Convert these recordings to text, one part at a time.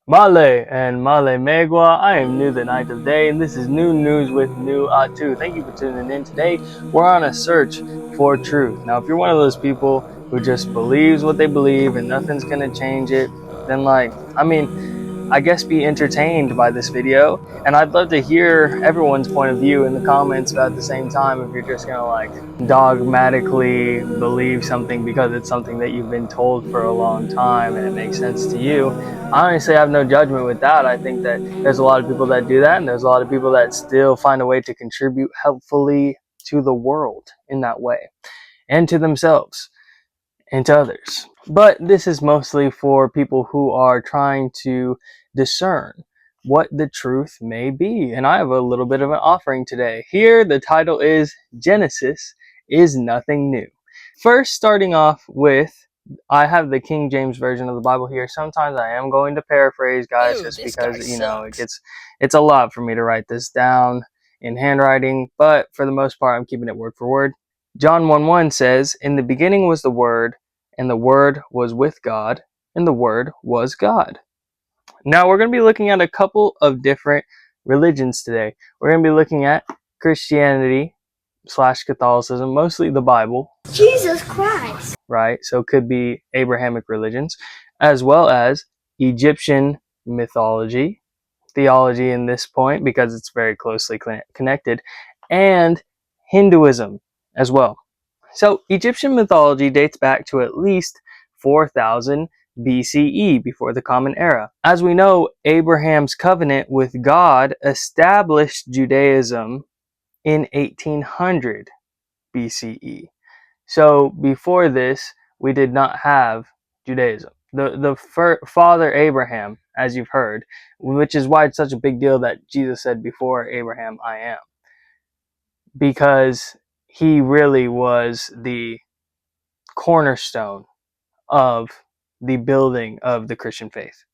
Male and Male Megua. I am New the Night of Day, and this is New News with New Atu. Thank you for tuning in. Today, we're on a search for truth. Now, if you're one of those people who just believes what they believe and nothing's gonna change it, then I guess be entertained by this video. And I'd love to hear everyone's point of view in the comments, but at the same time, if you're just gonna dogmatically believe something because it's something that you've been told for a long time and it makes sense to you, I honestly have no judgment with that. I think that there's a lot of people that do that, and there's a lot of people that still find a way to contribute helpfully to the world in that way, and to themselves and to others. But this is mostly for people who are trying to discern what the truth may be. And I have a little bit of an offering today. Here, the title is Genesis is Nothing New. First, starting off with, I have the King James Version of the Bible here. Sometimes I am going to paraphrase, guys, just because, it's a lot for me to write this down in handwriting. But for the most part, I'm keeping it word for word. John 1:1 says, "In the beginning was the Word, and the Word was with God, and the Word was God." Now we're going to be looking at a couple of different religions today. We're going to be looking at Christianity / Catholicism, mostly the Bible. Jesus Christ. Right? So it could be Abrahamic religions, as well as Egyptian mythology, theology in this point, because it's very closely connected, and Hinduism as well. So Egyptian mythology dates back to at least 4000 BCE, before the Common Era. As we know, Abraham's covenant with God established Judaism in 1800 BCE. So before this, we did not have Judaism. The father Abraham, as you've heard, which is why it's such a big deal that Jesus said, "Before Abraham, I am," because he really was the cornerstone of the building of the Christian faith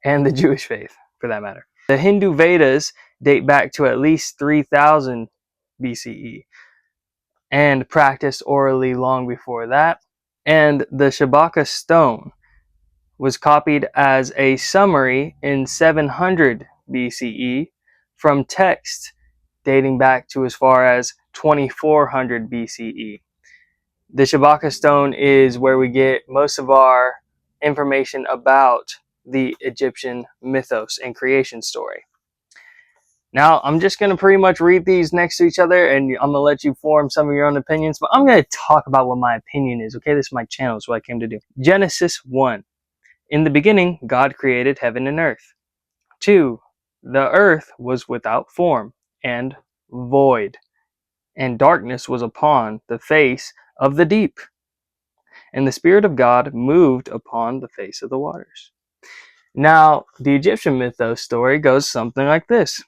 and the Jewish faith, for that matter. The Hindu Vedas date back to at least 3000 BCE and practiced orally long before that. And the Shabaka stone was copied as a summary in 700 BCE from text dating back to as far as 2400 BCE. The Shabaka stone is where we get most of our information about the Egyptian mythos and creation story. Now, I'm just going to pretty much read these next to each other, and I'm going to let you form some of your own opinions, but I'm going to talk about what my opinion is, okay? This is my channel, it's what I came to do. Genesis 1. In the beginning, God created heaven and earth. 2. The earth was without form and void, and darkness was upon the face of the deep. And the Spirit of God moved upon the face of the waters. Now, the Egyptian mythos story goes something like this.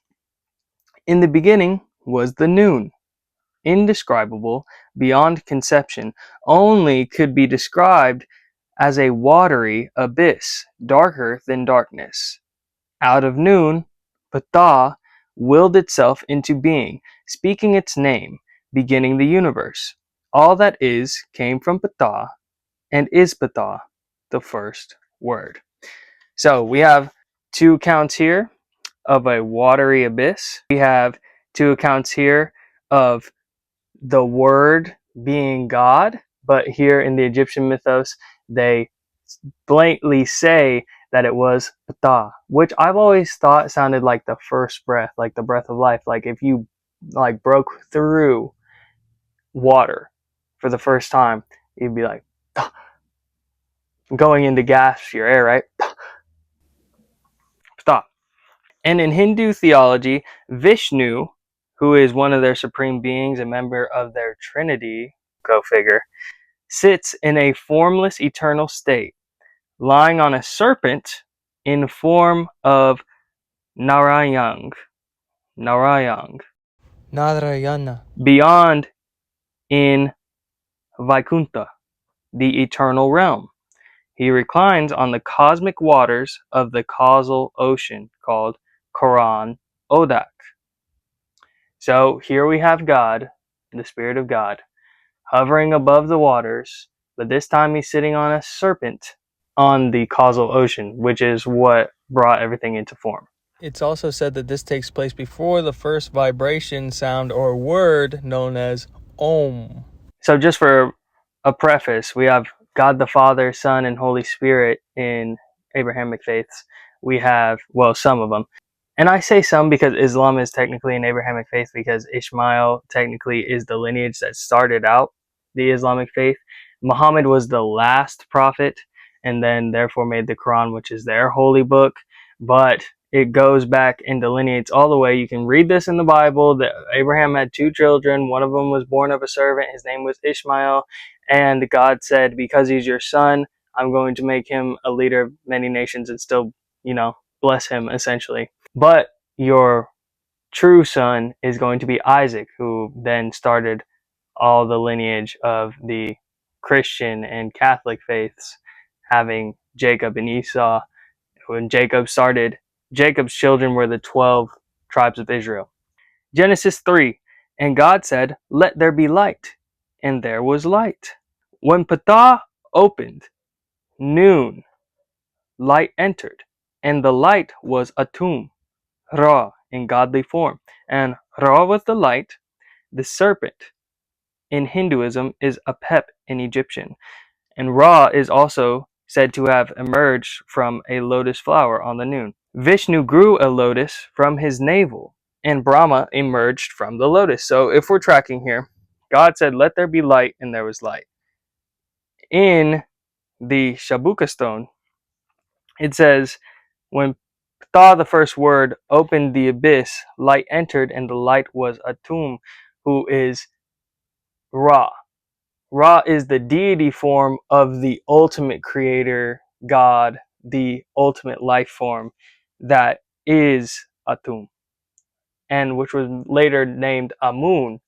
In the beginning was the noon, indescribable, beyond conception, only could be described as a watery abyss, darker than darkness. Out of noon, Ptah willed itself into being, speaking its name, beginning the universe. All that is came from Ptah, and is Ptah, the first word. So we have two accounts here of a watery abyss. We have two accounts here of the word being God, but here in the Egyptian mythos, they blatantly say that it was Ptah, which I've always thought sounded like the first breath, like the breath of life. Like if you broke through water for the first time, you'd be like, going into gasp your air, right? Stop. And in Hindu theology, Vishnu, who is one of their supreme beings, a member of their trinity, go figure, sits in a formless eternal state, lying on a serpent in form of Narayana, beyond in Vaikuntha, the eternal realm. He reclines on the cosmic waters of the causal ocean called Koran Odak. So here we have God, the Spirit of God, hovering above the waters, but this time he's sitting on a serpent on the causal ocean, which is what brought everything into form. It's also said that this takes place before the first vibration, sound, or word known as Om. So just for a preface, we have God the Father, Son, and Holy Spirit in Abrahamic faiths. We have, well, some of them. And I say some because Islam is technically an Abrahamic faith, because Ishmael technically is the lineage that started out the Islamic faith. Muhammad was the last prophet and then therefore made the Quran, which is their holy book. But it goes back and delineates all the way. You can read this in the Bible that Abraham had 2 children. One of them was born of a servant. His name was Ishmael. And God said, because he's your son, I'm going to make him a leader of many nations and still, bless him essentially. But your true son is going to be Isaac, who then started all the lineage of the Christian and Catholic faiths, having Jacob and Esau. When Jacob started, Jacob's children were the 12 tribes of Israel. Genesis 3, and God said, let there be light, and there was light. When Ptah opened, noon, light entered, and the light was Atum, Ra in godly form. And Ra was the light. The serpent in Hinduism is Apep in Egyptian. And Ra is also said to have emerged from a lotus flower on the noon. Vishnu grew a lotus from his navel, and Brahma emerged from the lotus. So if we're tracking here, God said, let there be light, and there was light. In the Shabuka stone, it says, when Ptah, the first word, opened the abyss, light entered, and the light was Atum, who is Ra. Ra is the deity form of the ultimate creator, God, the ultimate life form that is Atum, and which was later named Amun,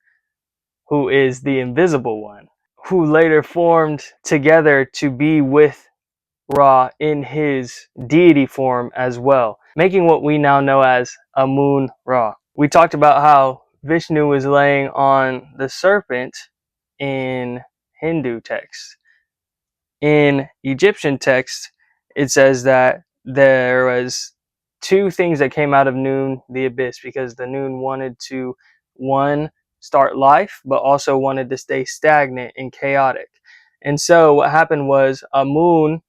who is the invisible one, who later formed together to be with Ra in his deity form as well, making what we now know as Amun Ra. We talked about how Vishnu was laying on the serpent in Hindu texts. In Egyptian texts, it says that there was 2 things that came out of Noon, the abyss, because the Noon wanted to, one, start life, but also wanted to stay stagnant and chaotic. And so what happened was Amun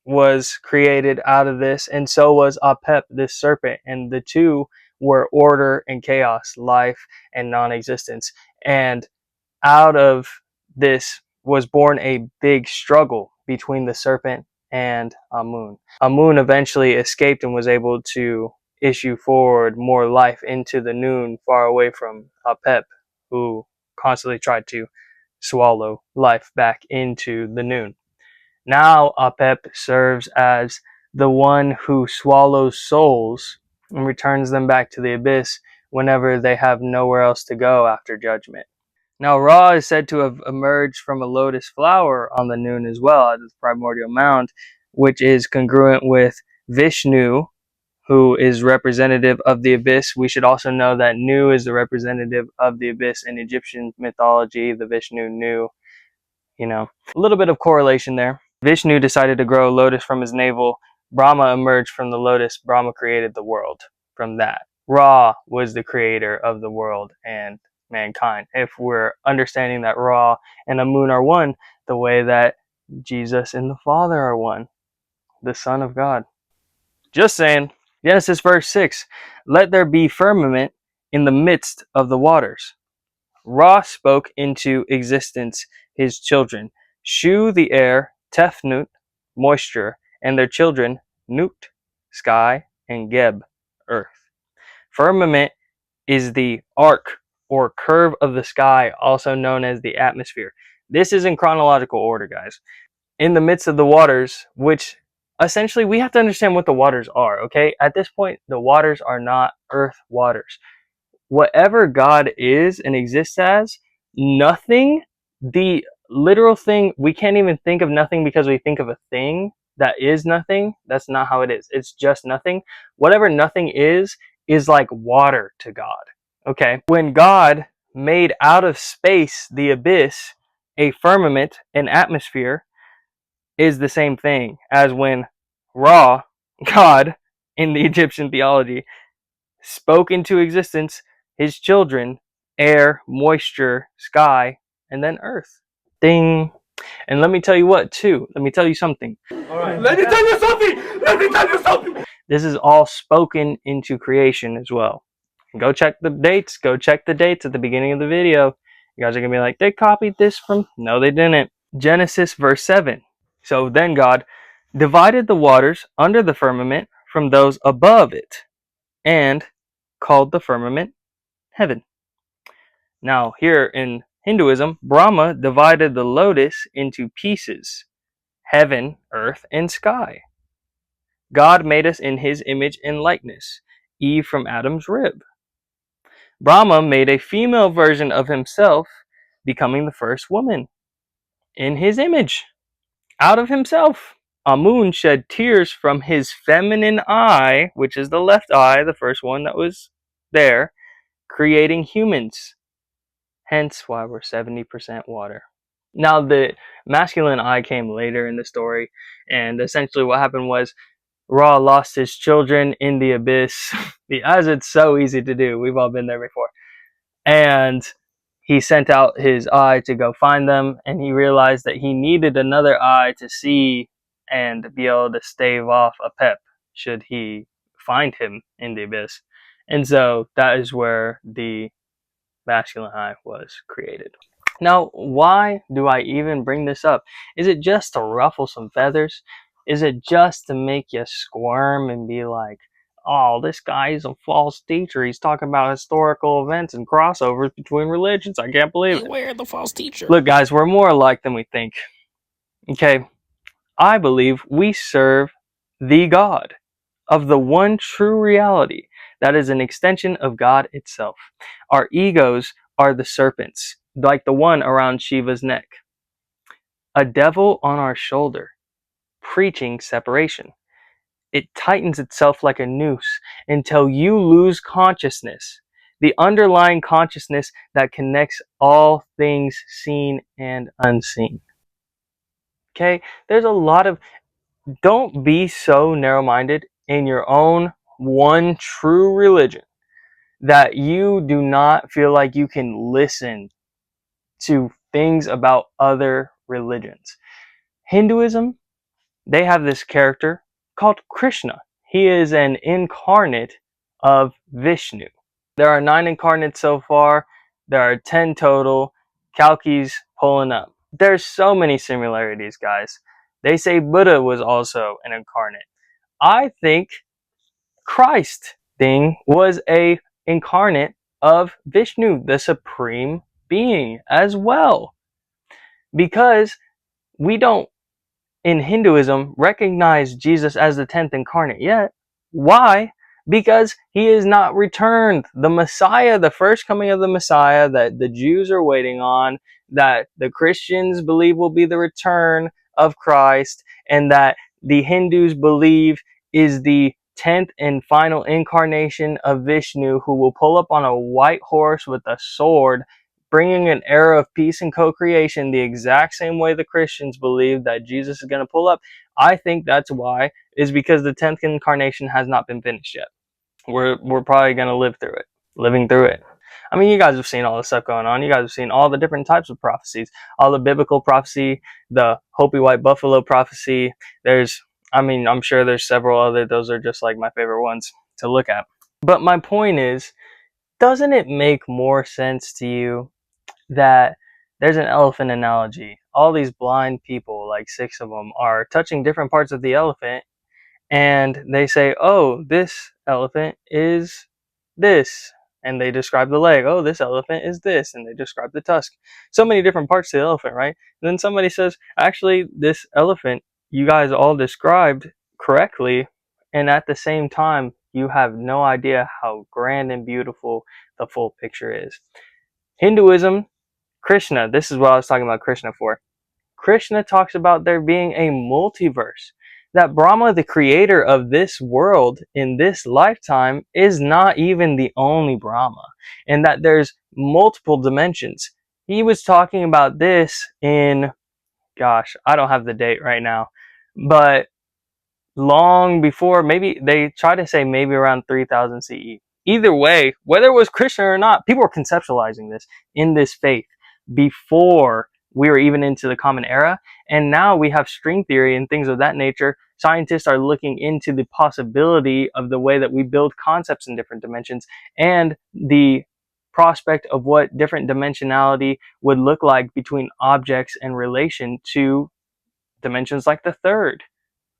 was created out of this, and so was Apep, this serpent, and the 2 were order and chaos, life and non-existence. And out of this was born a big struggle between the serpent and Amun. Amun eventually escaped and was able to issue forward more life into the noon, far away from Apep, who constantly tried to swallow life back into the noon. Now Apep serves as the one who swallows souls and returns them back to the abyss whenever they have nowhere else to go after judgment. Now Ra is said to have emerged from a lotus flower on the noon as well as the primordial mound, which is congruent with Vishnu, who is representative of the abyss. We should also know that Nu is the representative of the abyss in Egyptian mythology, the Vishnu Nu. A little bit of correlation there. Vishnu decided to grow a lotus from his navel. Brahma emerged from the lotus. Brahma created the world from that. Ra was the creator of the world and mankind. If we're understanding that Ra and Amun are one, the way that Jesus and the Father are one, the Son of God. Just saying. Genesis verse 6, let there be firmament in the midst of the waters. Ra spoke into existence his children, Shu the air, Tefnut, moisture, and their children, Nut, sky, and Geb, earth. Firmament is the arc or curve of the sky, also known as the atmosphere. This is in chronological order, guys. In the midst of the waters, which essentially we have to understand what the waters are, okay? At this point, the waters are not earth waters. Whatever God is and exists as, nothing, the literal thing, we can't even think of nothing because we think of a thing that is nothing. That's not how it is. It's just nothing. Whatever nothing is like water to God. Okay? When God made out of space, the abyss, a firmament, an atmosphere, is the same thing as when Ra, God, in the Egyptian theology, spoke into existence his children, air, moisture, sky, and then earth. Ding. And let me tell you what, too. Let me tell you something. All right. Let me tell you something. Let me tell you something. This is all spoken into creation as well. Go check the dates. Go check the dates at the beginning of the video. You guys are going to be like, they copied this from... No, they didn't. Genesis verse 7. So then God divided the waters under the firmament from those above it, and called the firmament heaven. Now, here in Hinduism, Brahma divided the lotus into pieces: heaven, earth, and sky. God made us in his image and likeness, Eve from Adam's rib. Brahma made a female version of himself, becoming the first woman in his image, out of himself. Amun shed tears from his feminine eye, which is the left eye, the first one that was there, creating humans. Hence why we're 70% water. Now, the masculine eye came later in the story, and essentially what happened was Ra lost his children in the abyss, as it's so easy to do. We've all been there before. And he sent out his eye to go find them, and he realized that he needed another eye to see and be able to stave off Apep should he find him in the abyss. And so that is where the masculine eye was created. Now, why do I even bring this up? Is it just to ruffle some feathers? Is it just to make you squirm and be like, oh, this guy is a false teacher. He's talking about historical events and crossovers between religions. I can't believe it. Beware the false teacher. Look, guys, we're more alike than we think. Okay? I believe we serve the God of the one true reality that is an extension of God itself. Our egos are the serpents, like the one around Shiva's neck. A devil on our shoulder, preaching separation. It tightens itself like a noose until you lose consciousness, the underlying consciousness that connects all things seen and unseen. Okay? There's a lot of... Don't be so narrow-minded in your own one true religion that you do not feel like you can listen to things about other religions. Hinduism, they have this character called Krishna. He is an incarnate of Vishnu. There are 9 incarnates so far. There are 10 total. Kalki's pulling up. There's so many similarities, guys. They say Buddha was also an incarnate. I think Christ was a incarnate of Vishnu, the supreme being, as well. Because we don't, in Hinduism, recognize Jesus as the 10th incarnate yet. Why? Because he is not returned. The Messiah, the first coming of the Messiah that the Jews are waiting on, that the Christians believe will be the return of Christ, and that the Hindus believe is the 10th and final incarnation of Vishnu, who will pull up on a white horse with a sword, bringing an era of peace and co-creation the exact same way the Christians believe that Jesus is going to pull up. I think that's why, is because the 10th incarnation has not been finished yet. We're probably going to living through it. I mean, you guys have seen all the stuff going on. You guys have seen all the different types of prophecies, all the biblical prophecy, the Hopi white buffalo prophecy. I'm sure there's several other. Those are just like my favorite ones to look at. But my point is, doesn't it make more sense to you that there's an elephant analogy? All these blind people, like 6 of them, are touching different parts of the elephant, and they say, oh, this elephant is this, and they describe the leg. Oh, this elephant is this, and they describe the tusk. So many different parts of the elephant, right? And then somebody says, actually, this elephant you guys all described correctly, and at the same time, you have no idea how grand and beautiful the full picture is. Hinduism, Krishna, this is what I was talking about Krishna for. Krishna talks about there being a multiverse, that Brahma, the creator of this world in this lifetime, is not even the only Brahma, and that there's multiple dimensions. He was talking about this in gosh, I don't have the date right now, but long before, maybe they try to say maybe around 3000 CE. Either way, whether it was Christian or not, people were conceptualizing this in this faith before we were even into the common era. And now we have string theory and things of that nature. Scientists are looking into the possibility of the way that we build concepts in different dimensions and the prospect of what different dimensionality would look like between objects in relation to dimensions like the third,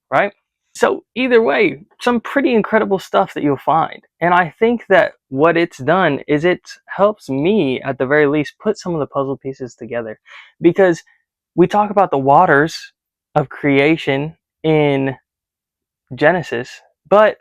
right? So either way, some pretty incredible stuff that you'll find. And I think that what it's done is it helps me, at the very least, put some of the puzzle pieces together. Because we talk about the waters of creation in Genesis, but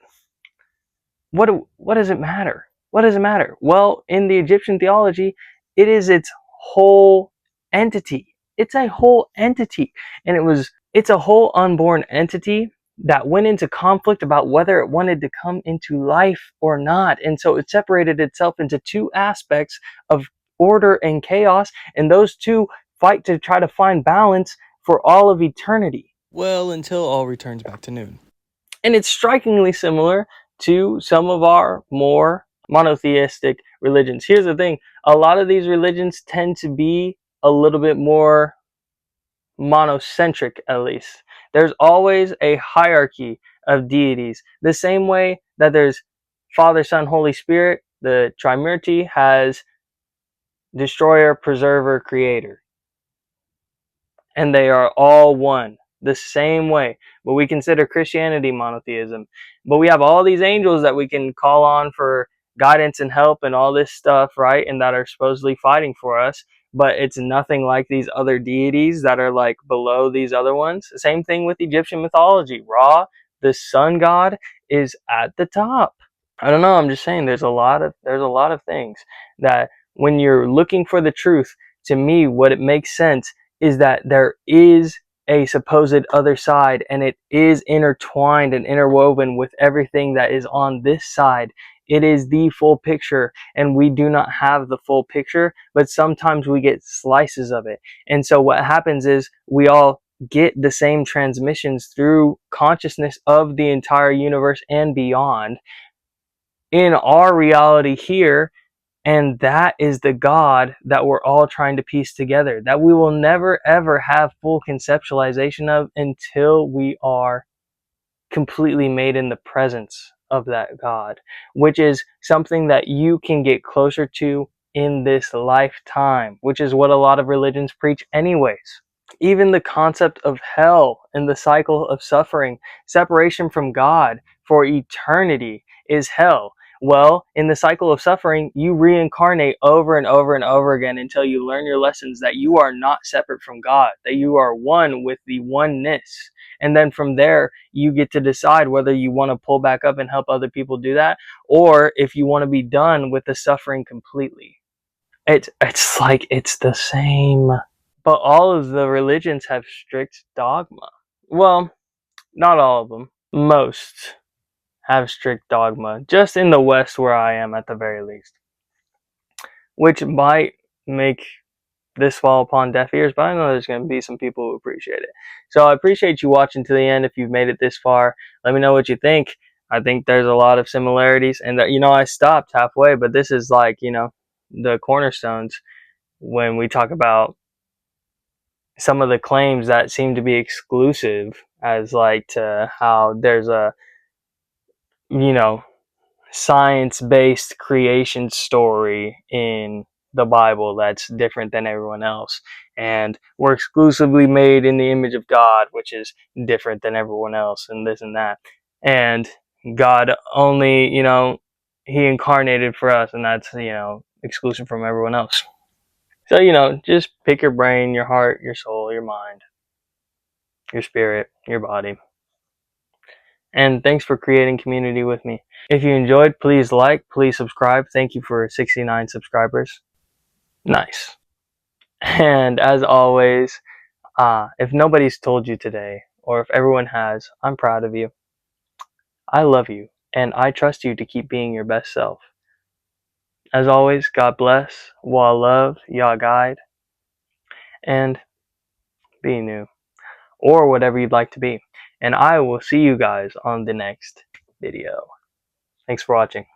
what does it matter? What does it matter? Well, in the Egyptian theology, it is its whole entity. It's a whole entity. And it's a whole unborn entity that went into conflict about whether it wanted to come into life or not. And so it separated itself into two aspects of order and chaos, and those two fight to try to find balance for all of eternity. Well, until all returns back to noon. And it's strikingly similar to some of our more monotheistic religions. Here's the thing, a lot of these religions tend to be a little bit more monocentric, at least. There's always a hierarchy of deities. The same way that there's Father, Son, Holy Spirit, the Trimurti has Destroyer, Preserver, Creator. And they are all one, the same way. But we consider Christianity monotheism. But we have all these angels that we can call on for guidance and help and all this stuff, right? And that are supposedly fighting for us. But it's nothing like these other deities that are like below these other ones. Same thing with Egyptian mythology. Ra, the sun god, is at the top. I don't know, I'm just saying there's a lot of things that when you're looking for the truth, to me what it makes sense is that there is a supposed other side, and it is intertwined and interwoven with everything that is on this side. It is the full picture, and we do not have the full picture, but sometimes we get slices of it. And so what happens is we all get the same transmissions through consciousness of the entire universe and beyond in our reality here. And that is the God that we're all trying to piece together, that we will never ever have full conceptualization of until we are completely made in the presence of that God, which is something that you can get closer to in this lifetime, which is what a lot of religions preach anyways. Even the concept of hell and the cycle of suffering, separation from God for eternity, is hell. Well, in the cycle of suffering, you reincarnate over and over and over again until you learn your lessons that you are not separate from God, that you are one with the oneness. And then from there, you get to decide whether you want to pull back up and help other people do that, or if you want to be done with the suffering completely. It's like it's the same. But all of the religions have strict dogma. Well, not all of them. Most have strict dogma, just in the West where I am at the very least. Which might make this fall upon deaf ears, but I know there's going to be some people who appreciate it. So I appreciate you watching to the end if you've made it this far. Let me know what you think. I think there's a lot of similarities, and that, I stopped halfway, but this is like, the cornerstones when we talk about some of the claims that seem to be exclusive, as like to how there's a science-based creation story in the Bible that's different than everyone else, and we're exclusively made in the image of God, which is different than everyone else, and this and that, and God only he incarnated for us, and that's exclusive from everyone else. So just pick your brain, your heart, your soul, your mind, your spirit, your body. And thanks for creating community with me. If you enjoyed, please like, please subscribe. Thank you for 69 subscribers. Nice. And as always, if nobody's told you today, or if everyone has, I'm proud of you. I love you, and I trust you to keep being your best self. As always, God bless, Wa love, Yah guide, and be new, or whatever you'd like to be. And I will see you guys on the next video. Thanks for watching.